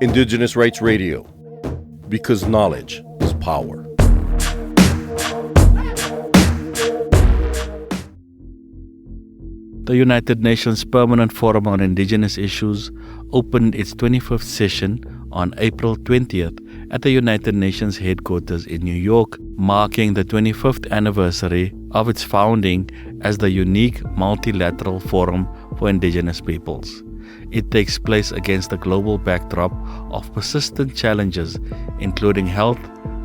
Indigenous Rights Radio, because knowledge is power. The United Nations Permanent Forum on Indigenous Issues opened its 25th session on April 20th at the United Nations headquarters in New York, marking the 25th anniversary of its founding as the unique multilateral forum for Indigenous peoples. It takes place against the global backdrop of persistent challenges, including health,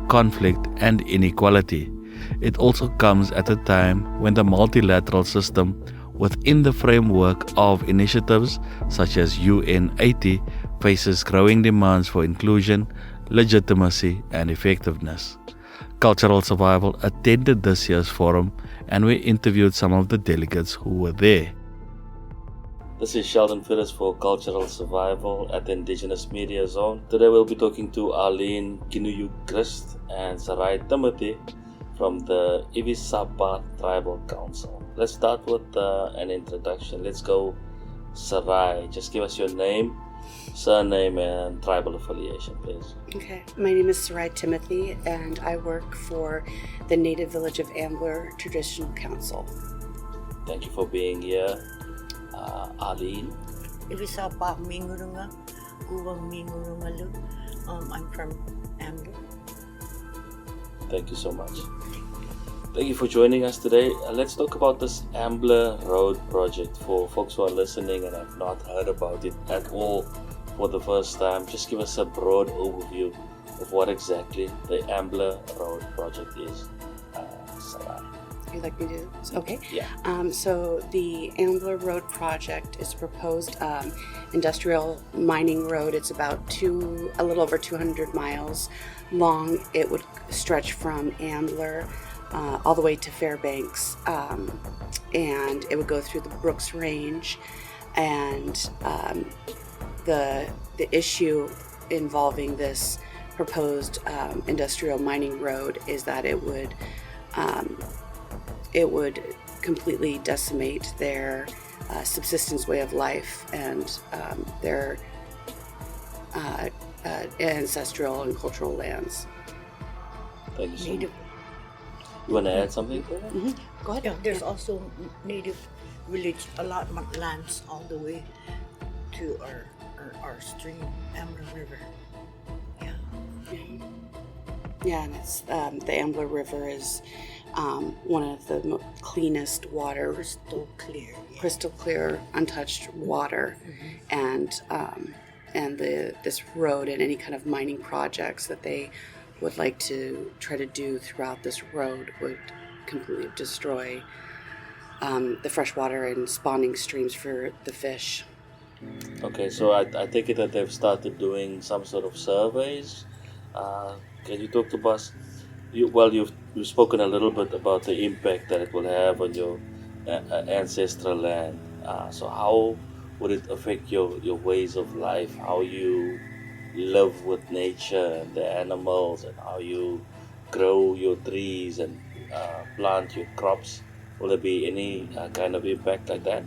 conflict, and inequality. It also comes at a time when the multilateral system within the framework of initiatives such as UNPFII faces growing demands for inclusion, legitimacy, and effectiveness. Cultural Survival attended this year's forum, and we interviewed some of the delegates who were there. This is Shaldon Ferris for Cultural Survival at the Indigenous Media Zone. Today we'll be talking to Arlene Greist and Sarai from the Iñupiat Tribal Council. Let's start with an introduction. Let's go, Sarai. Just give us your name, surname, and tribal affiliation, please. Okay. My name is Sarai Timothy, and I work for the Native Village of Ambler Traditional Council. Thank you for being here. Arlene. I'm from Ambler. Thank you so much. Thank you for joining us today. Let's talk about this Ambler Road project for folks who are listening and have not heard about it at all for the first time. Just give us a broad overview of what exactly the Ambler Road project is, Sarai. You'd like me to? Okay. Yeah. So the Ambler Road project is a proposed industrial mining road. It's about a little over 200 miles long. It would stretch from Ambler all the way to Fairbanks, and it would go through the Brooks Range. And the issue involving this proposed industrial mining road is that it would completely decimate their subsistence way of life and their ancestral and cultural lands. Thank you so much. You want to add something? Mm-hmm. Go ahead. Yeah, there's also native village allotment lands all the way to our stream, Ambler River. Yeah. Yeah, and it's the Ambler River is one of the cleanest water, crystal clear, untouched water, and this road and any kind of mining projects that they would like to try to do throughout this road would completely destroy the freshwater and spawning streams for the fish. Okay, so I take it that they've started doing some sort of surveys. Can you talk to us? You've spoken a little bit about the impact that it will have on your ancestral land. So how would it affect your ways of life? How you live with nature and the animals, and how you grow your trees and plant your crops? Will there be any kind of impact like that?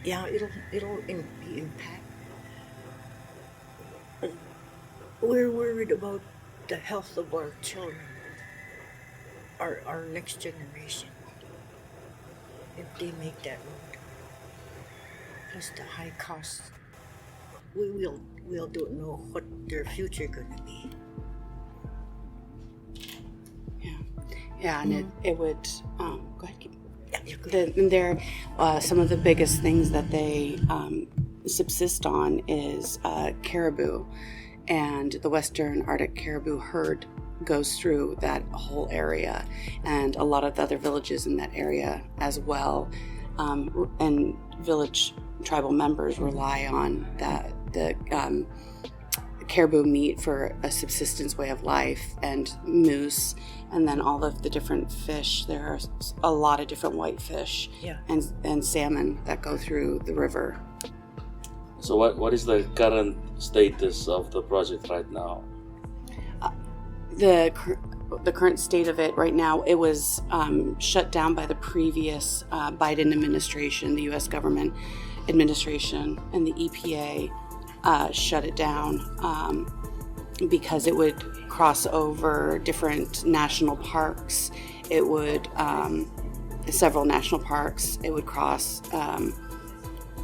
Yeah, it'll be impact. We're worried about the health of our children, our next generation, if they make that road. Plus the high cost. We don't know what their future gonna be. Yeah, and it would. Go ahead. Yeah, They're some of the biggest things that they subsist on is caribou, and the Western Arctic caribou herd goes through that whole area, and a lot of the other villages in that area as well, and village tribal members rely on the caribou meat for a subsistence way of life, and moose, and then all of the different fish. There are a lot of different whitefish and salmon that go through the river. So what is the current status of the project right now? the current state of it right now, it was shut down by the previous Biden administration, the U.S. government administration, and the EPA shut it down because it would cross over different national parks. It would, several national parks, it would cross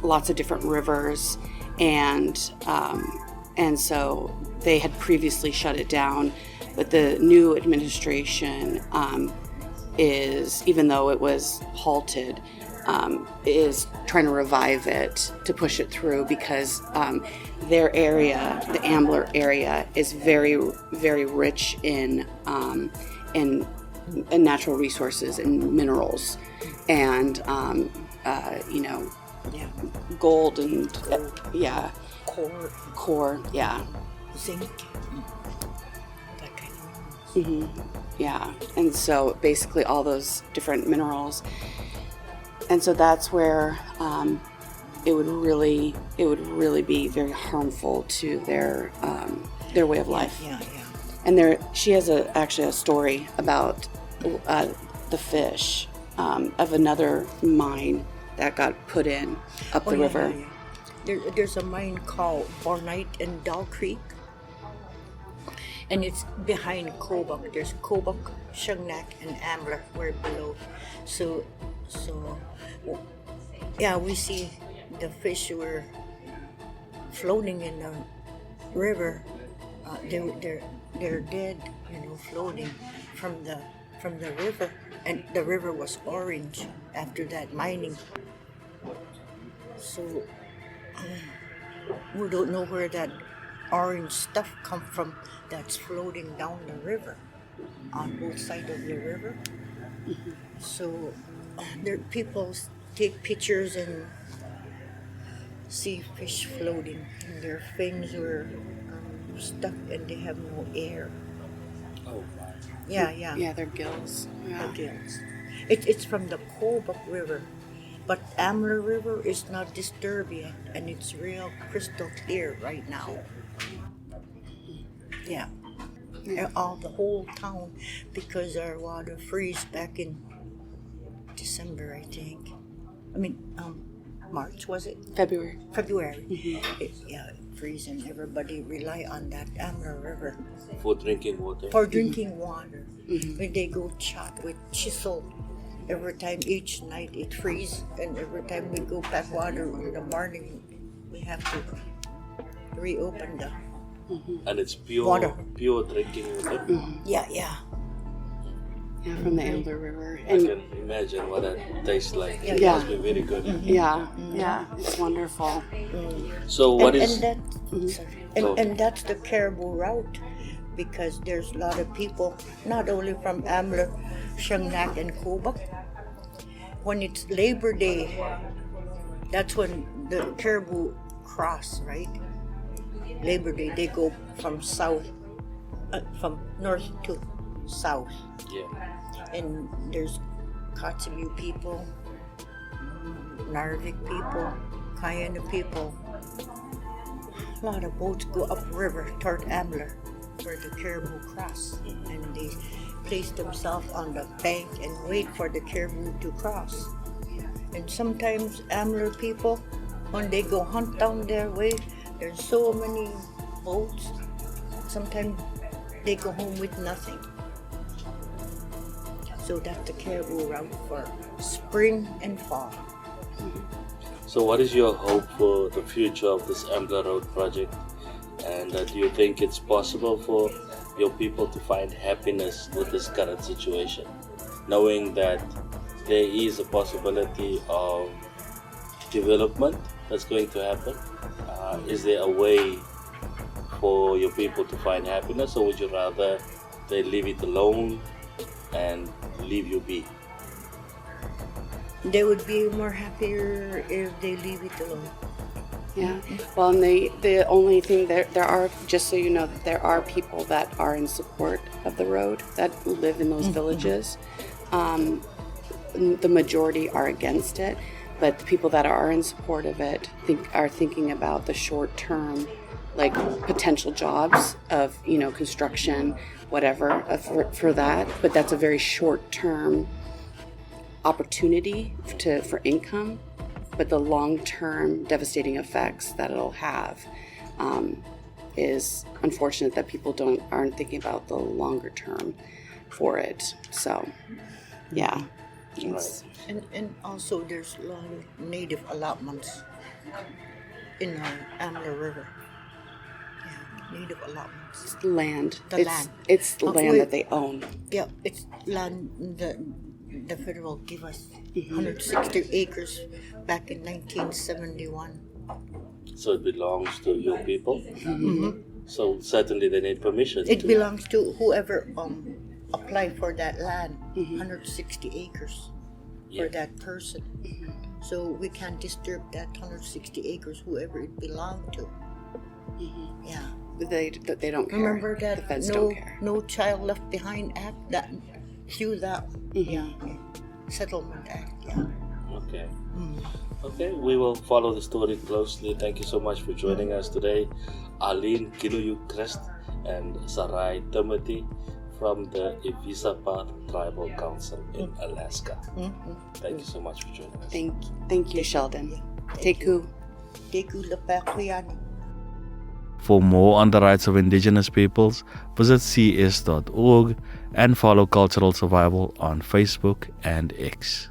lots of different rivers, and so they had previously shut it down. But the new administration is, even though it was halted, is trying to revive it to push it through because their area, the Ambler area, is very, very rich in natural resources and minerals, and gold and core, zinc, that kind of Mm-hmm. Yeah, and so basically all those different minerals, and so that's where it would really be very harmful to their way of life. Yeah. And she has actually a story about the fish of another mine that got put in up the river. Yeah. There's a mine called Bornite and Doll Creek. And it's behind Kobuk. There's Kobuk, Shungnak, and Ambler. We're below. So yeah, we see the fish were floating in the river. They're dead, floating from the river, and the river was orange after that mining. So we don't know where that orange stuff come from that's floating down the river on both sides of the river. Mm-hmm. So there people take pictures and see fish floating, and their fins were stuck and they have no air. Oh. Yeah, their gills. Yeah. The gills. It's from the Kobuk River, but Ambler River is not disturbed yet, and it's real crystal clear right now. Yeah. The whole town, because our water freeze back in December, I think. March, was it? February. Mm-hmm. It freeze, and everybody rely on that Ambler River. For drinking water? For drinking water. Mm-hmm. When they go chop with chisel, every time each night it freeze, and every time we go pack water in the morning, we have to reopen the And it's pure water. Pure drinking water? Mm-hmm. Yeah. Yeah, from the Ambler River. I can imagine what that tastes like. Yeah. It must be very good. Mm-hmm. Yeah, it's wonderful. So what is... And that's the Caribou route, because there's a lot of people, not only from Ambler, Shungnak, and Kobuk. When it's Labor Day, that's when the Caribou cross, right? Labor Day, they go from north to south. Yeah. And there's Kotzebue people, Narvik people, Cayenne people. A lot of boats go upriver toward Ambler, where the Caribou cross, and they place themselves on the bank and wait for the Caribou to cross. And sometimes Ambler people, when they go hunt down their way, there's so many boats, sometimes they go home with nothing. So that's the Caribou route for spring and fall. So what is your hope for the future of this Ambler Road project? And do you think it's possible for your people to find happiness with this current situation, knowing that there is a possibility of development that's going to happen? Is there a way for your people to find happiness, or would you rather they leave it alone and leave you be? They would be more happier if they leave it alone. Yeah. Well, and the only thing there are, just so you know, that there are people that are in support of the road that live in those villages. The majority are against it, but the people that are in support of it are thinking about the short-term like potential jobs of, construction, whatever, for that. But that's a very short-term opportunity for income. But the long-term devastating effects that it'll have is unfortunate that people aren't thinking about the longer term for it. So, yeah. And also there's a lot of native allotments in our Amla River. Yeah, native allotments. It's land. Land. It's the land that they own. Yeah, it's land the federal gave us 160 acres back in 1971. So it belongs to your people? So certainly they need permission. It belongs to whoever applied for that land, 160 acres for that person. So we can't disturb that 160 acres, whoever it belonged to. Yeah. They don't care. Remember that the feds don't care. No Child Left Behind Act? Through that, Settlement Act, yeah. Okay. Okay, we will follow the story closely. Thank you so much for joining us today. Arlene Greist and Sarai from the Iñupiat Tribal Council in Alaska. Thank you so much for joining us. Thank you, Shaldon. Teku. Teku Lepakuyan. For more on the rights of Indigenous peoples, visit cs.org and follow Cultural Survival on Facebook and X.